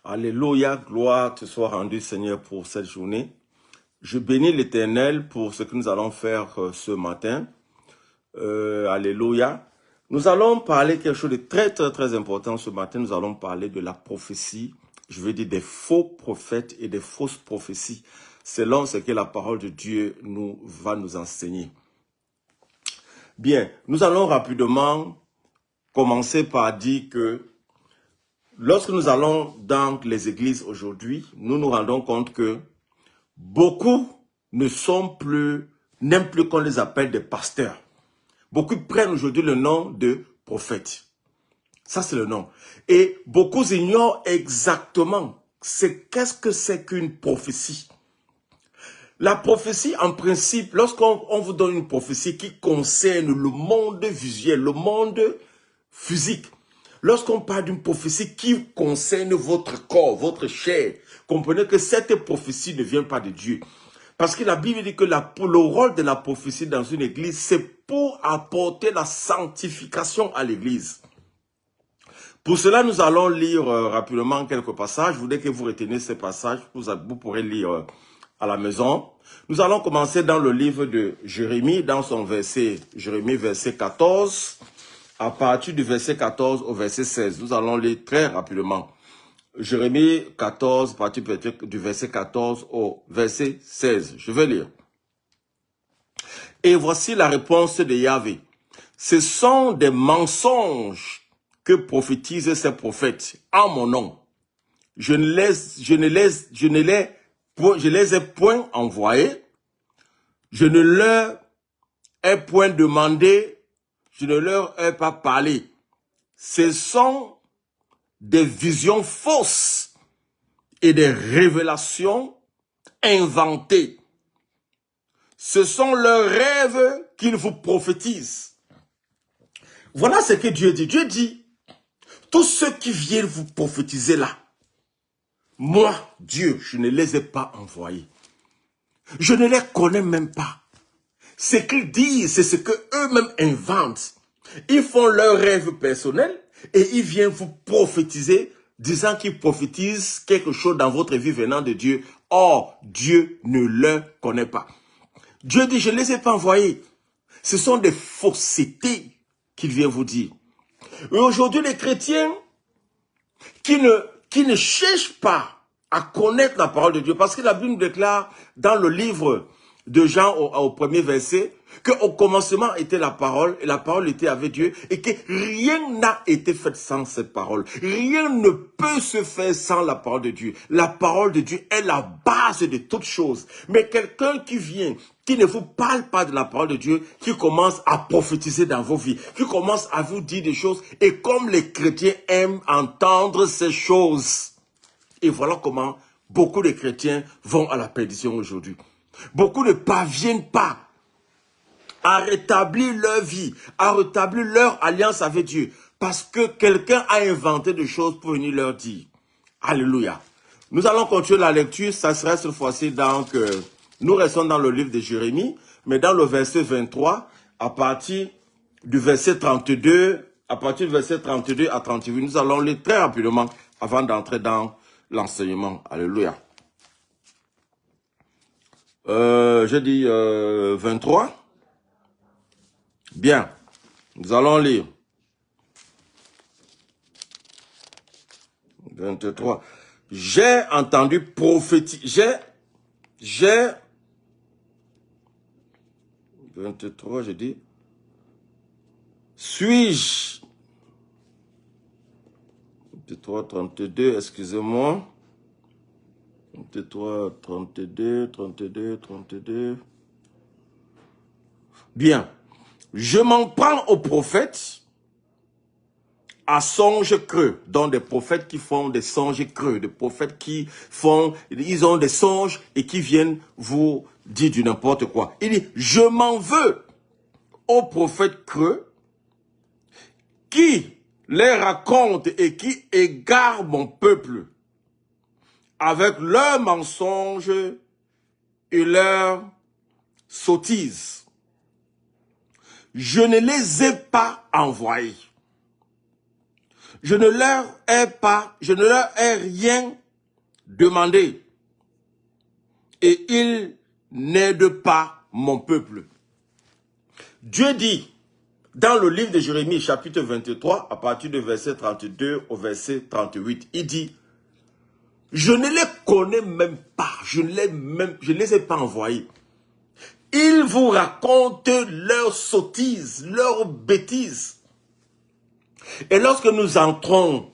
Alléluia, gloire te soit rendue, Seigneur, pour cette journée. Je bénis l'Éternel pour ce que nous allons faire ce matin. Alléluia. Nous allons parler quelque chose de très important ce matin. Nous allons parler de la prophétie. Je veux dire des faux prophètes et des fausses prophéties, selon ce que la parole de Dieu va nous enseigner. Bien, nous allons rapidement commencer par dire que lorsque nous allons dans les églises aujourd'hui, nous nous rendons compte que beaucoup n'aiment plus qu'on les appelle des pasteurs. Beaucoup prennent aujourd'hui le nom de prophète. Ça, c'est le nom. Et beaucoup ignorent exactement qu'est-ce que c'est qu'une prophétie. La prophétie, en principe, lorsqu'on vous donne une prophétie qui concerne le monde visuel, le monde physique, lorsqu'on parle d'une prophétie qui concerne votre corps, votre chair, comprenez que cette prophétie ne vient pas de Dieu. Parce que la Bible dit que le rôle de la prophétie dans une église, c'est pour apporter la sanctification à l'église. Pour cela, nous allons lire rapidement quelques passages. Je voudrais que vous reteniez ces passages, vous pourrez lire à la maison. Nous allons commencer dans le livre de Jérémie, dans son verset, Jérémie verset 14, à partir du verset 14 au verset 16. Nous allons lire très rapidement. Jérémie 14, à partir du verset 14 au verset 16. Je vais lire. Et voici la réponse de Yahvé. Ce sont des mensonges que prophétisent ces prophètes en mon nom. Je les ai point envoyés. Je ne leur ai point demandé. Je ne leur ai pas parlé. Ce sont des visions fausses et des révélations inventées. Ce sont leurs rêves qu'ils vous prophétisent. Voilà ce que Dieu dit. Dieu dit, tous ceux qui viennent vous prophétiser là, moi, Dieu, je ne les ai pas envoyés. Je ne les connais même pas. Ce qu'ils disent, c'est ce qu'eux-mêmes inventent. Ils font leurs rêves personnels et ils viennent vous prophétiser, disant qu'ils prophétisent quelque chose dans votre vie venant de Dieu. Or, Dieu ne le connaît pas. Dieu dit, je ne les ai pas envoyés. Ce sont des faussetés qu'il vient vous dire. Et aujourd'hui, les chrétiens qui ne cherchent pas à connaître la parole de Dieu, parce que la Bible nous déclare dans le livre de Jean au premier verset, qu'au commencement était la parole, et la parole était avec Dieu, et que rien n'a été fait sans cette parole. Rien ne peut se faire sans la parole de Dieu. La parole de Dieu est la base de toutes choses. Mais quelqu'un qui vient, qui ne vous parle pas de la parole de Dieu, qui commence à prophétiser dans vos vies, qui commence à vous dire des choses, et comme les chrétiens aiment entendre ces choses. Et voilà comment beaucoup de chrétiens vont à la perdition aujourd'hui. Beaucoup ne parviennent pas à rétablir leur vie, à rétablir leur alliance avec Dieu, parce que quelqu'un a inventé des choses pour venir leur dire. Alléluia. Nous allons continuer la lecture, ça sera cette fois-ci donc, nous restons dans le livre de Jérémie, mais dans le verset 23, à partir du verset 32, à à 38, nous allons lire très rapidement avant d'entrer dans l'enseignement. Alléluia. Je dis 23. Bien, nous allons lire. 23. J'ai entendu prophétiser. J'ai 23, je dis. Suis-je 23, 32, excusez-moi. 23, 32, 32, 32. Bien. Je m'en prends aux prophètes à songes creux, donc des prophètes qui font des songes creux, des prophètes ils ont des songes et qui viennent vous dire du n'importe quoi. Il dit, je m'en veux aux prophètes creux qui les racontent et qui égarent mon peuple avec leurs mensonges et leurs sottises. Je ne les ai pas envoyés. je ne leur ai rien demandé. Et ils n'aident pas mon peuple. Dieu dit, dans le livre de Jérémie, chapitre 23, à partir du verset 32 au verset 38, il dit, je ne les connais même pas, je ne les ai pas envoyés. Ils vous racontent leurs sottises, leurs bêtises. Et lorsque nous entrons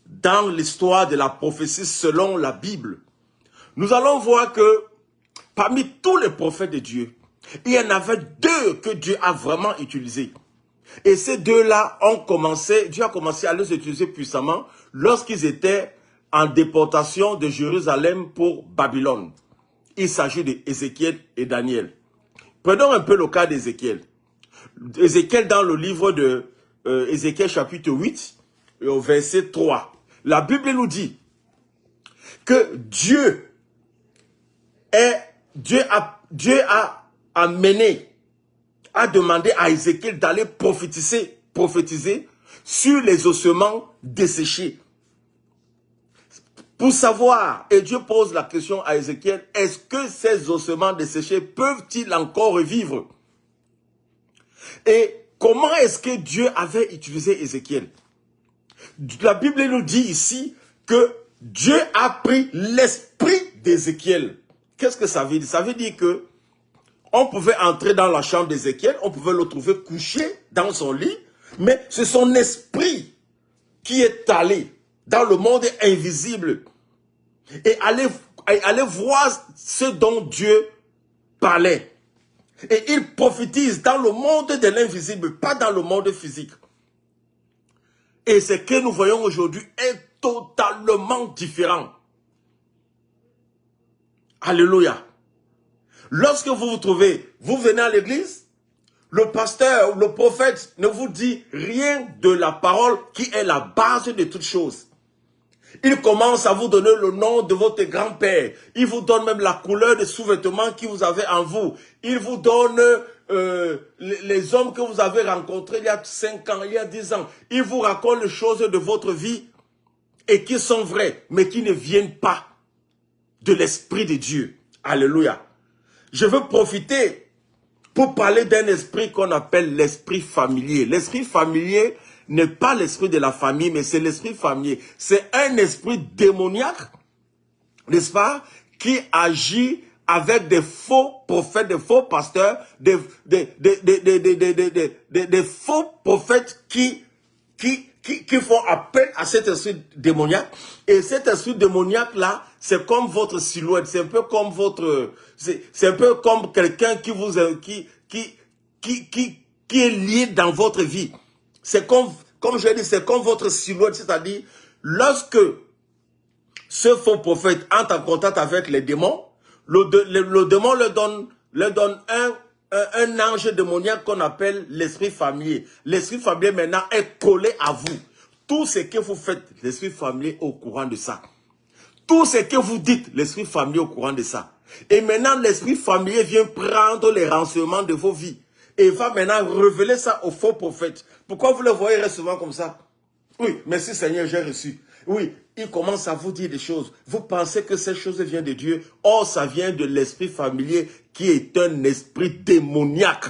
dans l'histoire de la prophétie selon la Bible, nous allons voir que parmi tous les prophètes de Dieu, il y en avait deux que Dieu a vraiment utilisés. Et ces deux-là Dieu a commencé à les utiliser puissamment lorsqu'ils étaient en déportation de Jérusalem pour Babylone. Il s'agit d'Ézéchiel et Daniel. Prenons un peu le cas d'Ézéchiel. Ézéchiel dans le livre de Ézéchiel chapitre 8, au verset 3. La Bible nous dit que Dieu a demandé à Ézéchiel d'aller prophétiser sur les ossements desséchés. Pour savoir, et Dieu pose la question à Ézéchiel, est-ce que ces ossements desséchés peuvent-ils encore revivre? Et comment est-ce que Dieu avait utilisé Ézéchiel? La Bible nous dit ici que Dieu a pris l'esprit d'Ézéchiel. Qu'est-ce que ça veut dire? Ça veut dire que on pouvait entrer dans la chambre d'Ézéchiel, on pouvait le trouver couché dans son lit, mais c'est son esprit qui est allé dans le monde invisible et aller voir ce dont Dieu parlait. Et il prophétise dans le monde de l'invisible, pas dans le monde physique. Et ce que nous voyons aujourd'hui est totalement différent. Alléluia. Lorsque vous venez à l'église, le pasteur ou le prophète ne vous dit rien de la parole qui est la base de toutes choses. Il commence à vous donner le nom de votre grand-père. Il vous donne même la couleur des sous-vêtements que vous avez en vous. Il vous donne les hommes que vous avez rencontrés il y a 5 ans, il y a 10 ans. Il vous raconte les choses de votre vie et qui sont vraies, mais qui ne viennent pas de l'Esprit de Dieu. Alléluia. Je veux profiter pour parler d'un esprit qu'on appelle l'esprit familier. L'esprit familier n'est pas l'esprit de la famille, mais c'est l'esprit familier. C'est un esprit démoniaque, n'est-ce pas, qui agit avec des faux prophètes, des faux pasteurs, des faux prophètes qui font appel à cet esprit démoniaque. Et cet esprit démoniaque-là, c'est comme votre silhouette, c'est un peu comme c'est un peu comme quelqu'un qui est lié dans votre vie. C'est comme je l'ai dit, c'est comme votre silhouette, c'est-à-dire, lorsque ce faux prophète entre en contact avec les démons, le démon leur donne un ange démoniaque qu'on appelle l'esprit familier. L'esprit familier maintenant est collé à vous. Tout ce que vous faites, l'esprit familier est au courant de ça. Tout ce que vous dites, l'esprit familier est au courant de ça. Et maintenant, l'esprit familier vient prendre les renseignements de vos vies. Et va maintenant révéler ça aux faux prophètes. Pourquoi vous le voyez souvent comme ça? Oui, merci Seigneur, j'ai reçu. Oui, il commence à vous dire des choses. Vous pensez que ces choses viennent de Dieu. Or, ça vient de l'esprit familier qui est un esprit démoniaque.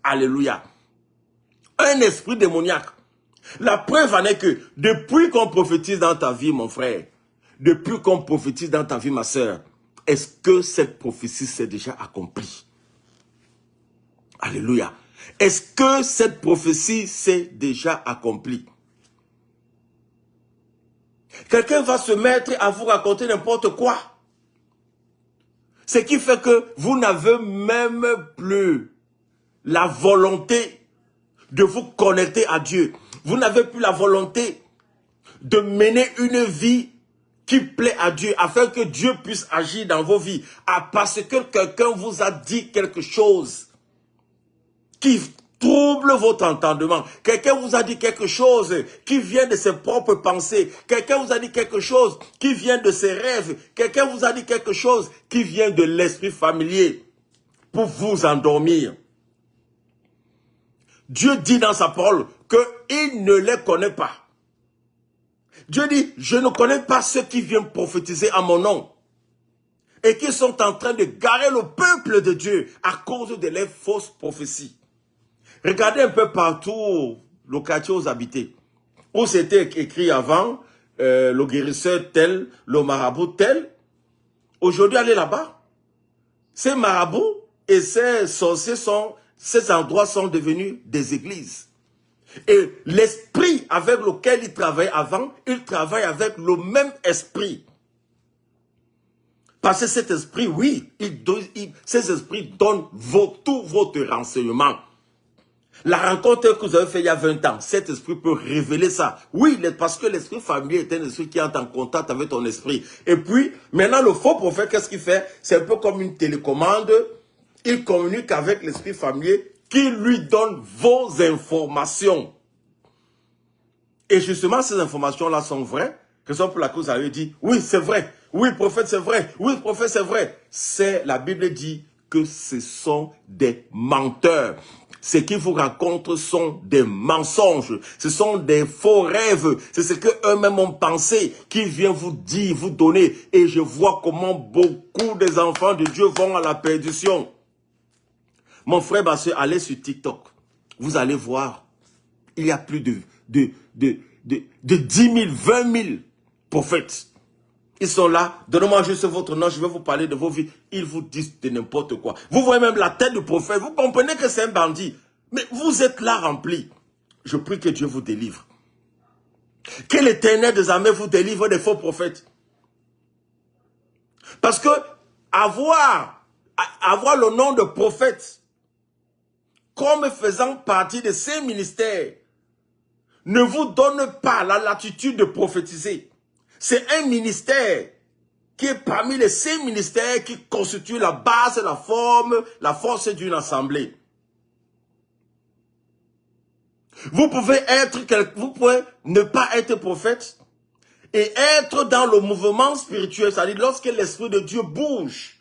Alléluia. Un esprit démoniaque. La preuve en est que depuis qu'on prophétise dans ta vie, mon frère, depuis qu'on prophétise dans ta vie, ma soeur, est-ce que cette prophétie s'est déjà accomplie? Alléluia. Est-ce que cette prophétie s'est déjà accomplie? Quelqu'un va se mettre à vous raconter n'importe quoi. Ce qui fait que vous n'avez même plus la volonté de vous connecter à Dieu. Vous n'avez plus la volonté de mener une vie qui plaît à Dieu, afin que Dieu puisse agir dans vos vies. Ah, parce que quelqu'un vous a dit quelque chose qui trouble votre entendement. Quelqu'un vous a dit quelque chose qui vient de ses propres pensées. Quelqu'un vous a dit quelque chose qui vient de ses rêves. Quelqu'un vous a dit quelque chose qui vient de l'esprit familier pour vous endormir. Dieu dit dans sa parole qu'il ne les connaît pas. Dieu dit, je ne connais pas ceux qui viennent prophétiser à mon nom et qui sont en train de garer le peuple de Dieu à cause de leurs fausses prophéties. Regardez un peu partout le quartier où vous habitez, où c'était écrit avant, le guérisseur tel, le marabout tel. Aujourd'hui, allez là-bas. Ces marabouts et ces sorciers ces endroits sont devenus des églises. Et l'esprit avec lequel ils travaillaient avant, ils travaillent avec le même esprit. Parce que cet esprit, oui, ces esprits donnent tout votre renseignement. La rencontre que vous avez faite il y a 20 ans, cet esprit peut révéler ça. Oui, parce que l'esprit familier est un esprit qui entre en contact avec ton esprit. Et puis, maintenant, le faux prophète, qu'est-ce qu'il fait? C'est un peu comme une télécommande. Il communique avec l'esprit familier qui lui donne vos informations. Et justement, ces informations-là sont vraies. Raison pour laquelle vous avez dit, oui, c'est vrai. Oui, prophète, c'est vrai. Oui, prophète, c'est vrai. La Bible dit que ce sont des menteurs. Ce qu'ils vous racontent sont des mensonges. Ce sont des faux rêves. C'est ce qu'eux-mêmes ont pensé, qu'ils viennent vous dire, vous donner. Et je vois comment beaucoup des enfants de Dieu vont à la perdition. Mon frère, ma soeur, allez sur TikTok. Vous allez voir. Il y a plus de 10 000, 20 000 prophètes. Ils sont là, donnez-moi juste votre nom, je vais vous parler de vos vies. Ils vous disent de n'importe quoi. Vous voyez même la tête du prophète, vous comprenez que c'est un bandit. Mais vous êtes là rempli. Je prie que Dieu vous délivre. Que l'Éternel des armées vous délivre des faux prophètes. Parce que avoir le nom de prophète comme faisant partie de ces ministères ne vous donne pas la latitude de prophétiser. C'est un ministère qui est parmi les 5 ministères qui constituent la base, la force d'une assemblée. Vous pouvez ne pas être prophète et être dans le mouvement spirituel, c'est-à-dire lorsque l'Esprit de Dieu bouge.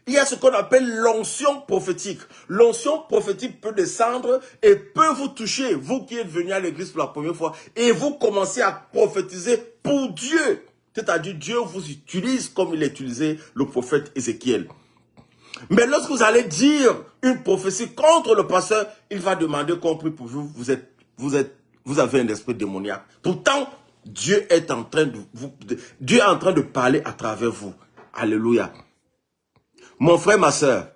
Il y a ce qu'on appelle l'onction prophétique. L'onction prophétique peut descendre et peut vous toucher, vous qui êtes venu à l'église pour la première fois, et vous commencez à prophétiser pour Dieu. C'est-à-dire Dieu vous utilise comme il a utilisé le prophète Ézéchiel. Mais lorsque vous allez dire une prophétie contre le pasteur, il va demander qu'on prie pour vous. Vous avez un esprit démoniaque. Pourtant, Dieu est en train de parler à travers vous. Alléluia. Mon frère, ma soeur,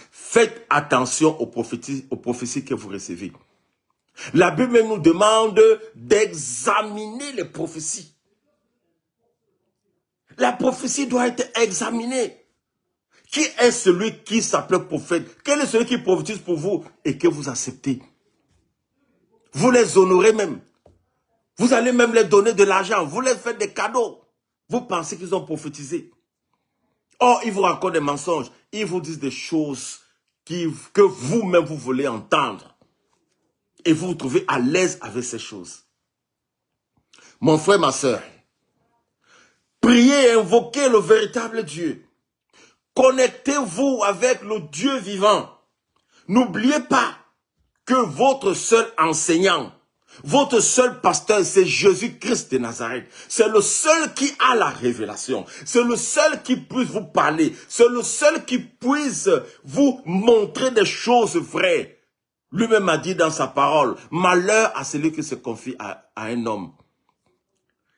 faites attention aux prophéties que vous recevez. La Bible nous demande d'examiner les prophéties. La prophétie doit être examinée. Qui est celui qui s'appelle prophète? Quel est celui qui prophétise pour vous et que vous acceptez? Vous les honorez même. Vous allez même les donner de l'argent. Vous les faites des cadeaux. Vous pensez qu'ils ont prophétisé. Or, ils vous racontent des mensonges. Ils vous disent des choses que vous-même vous voulez entendre. Et vous vous trouvez à l'aise avec ces choses. Mon frère, ma soeur, priez et invoquez le véritable Dieu. Connectez-vous avec le Dieu vivant. N'oubliez pas que votre seul enseignant, votre seul pasteur, c'est Jésus-Christ de Nazareth. C'est le seul qui a la révélation. C'est le seul qui puisse vous parler. C'est le seul qui puisse vous montrer des choses vraies. Lui-même a dit dans sa parole, malheur à celui qui se confie à un homme.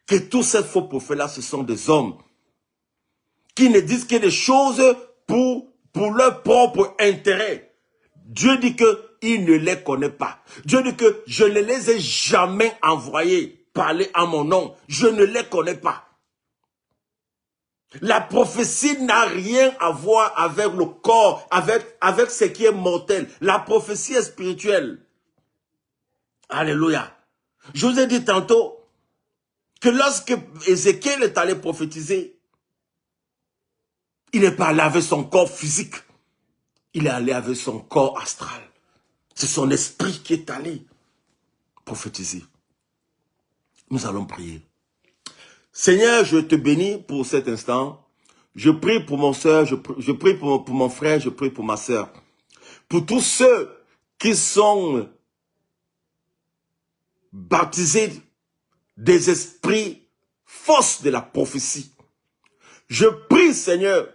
Que tous ces faux prophètes-là, ce sont des hommes qui ne disent que des choses pour leur propre intérêt. Dieu dit qu'il ne les connaît pas. Dieu dit que je ne les ai jamais envoyés parler à mon nom. Je ne les connais pas. La prophétie n'a rien à voir avec le corps, avec ce qui est mortel. La prophétie est spirituelle. Alléluia. Je vous ai dit tantôt que lorsque Ézéchiel est allé prophétiser, il n'est pas allé avec son corps physique. Il est allé avec son corps astral. C'est son esprit qui est allé prophétiser. Nous allons prier. Seigneur, je te bénis pour cet instant. Je prie pour mon soeur, je prie pour mon frère, je prie pour ma soeur. Pour tous ceux qui sont baptisés des esprits fausses de la prophétie. Je prie, Seigneur,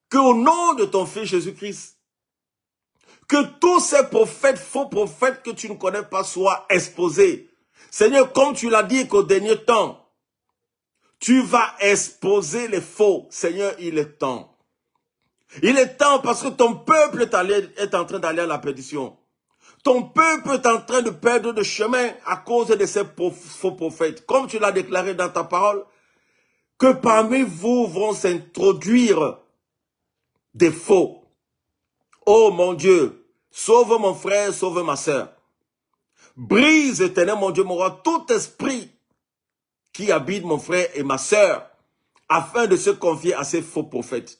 qu'au nom de ton Fils Jésus-Christ, que tous ces prophètes, faux prophètes que tu ne connais pas soient exposés. Seigneur, comme tu l'as dit qu'au dernier temps, tu vas exposer les faux. Seigneur, il est temps. Il est temps parce que ton peuple est en train d'aller à la perdition. Ton peuple est en train de perdre de chemin à cause de ces faux prophètes. Comme tu l'as déclaré dans ta parole, que parmi vous vont s'introduire des faux. Oh mon Dieu, sauve mon frère, sauve ma sœur. Brise, éternel mon Dieu, mon roi, tout esprit qui habite mon frère et ma sœur, afin de se confier à ces faux prophètes.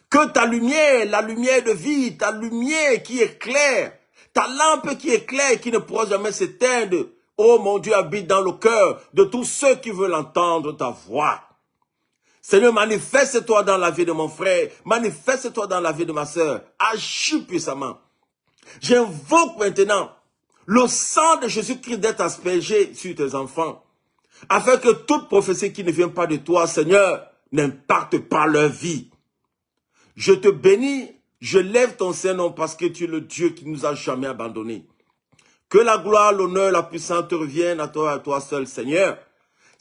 Que ta lumière, la lumière de vie, ta lumière qui éclaire, ta lampe qui éclaire et qui ne pourra jamais s'éteindre, oh mon Dieu, habite dans le cœur de tous ceux qui veulent entendre ta voix. Seigneur, manifeste-toi dans la vie de mon frère, manifeste-toi dans la vie de ma sœur, agis puissamment. J'invoque maintenant le sang de Jésus-Christ d'être aspergé sur tes enfants, afin que toute prophétie qui ne vient pas de toi, Seigneur, n'impacte pas leur vie. Je te bénis, je lève ton Saint-Nom parce que tu es le Dieu qui nous a jamais abandonnés. Que la gloire, l'honneur, la puissance te reviennent à toi seul, Seigneur.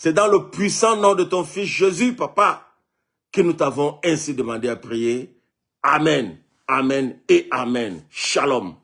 C'est dans le puissant nom de ton Fils Jésus, Papa, que nous t'avons ainsi demandé à prier. Amen, Amen et Amen. Shalom.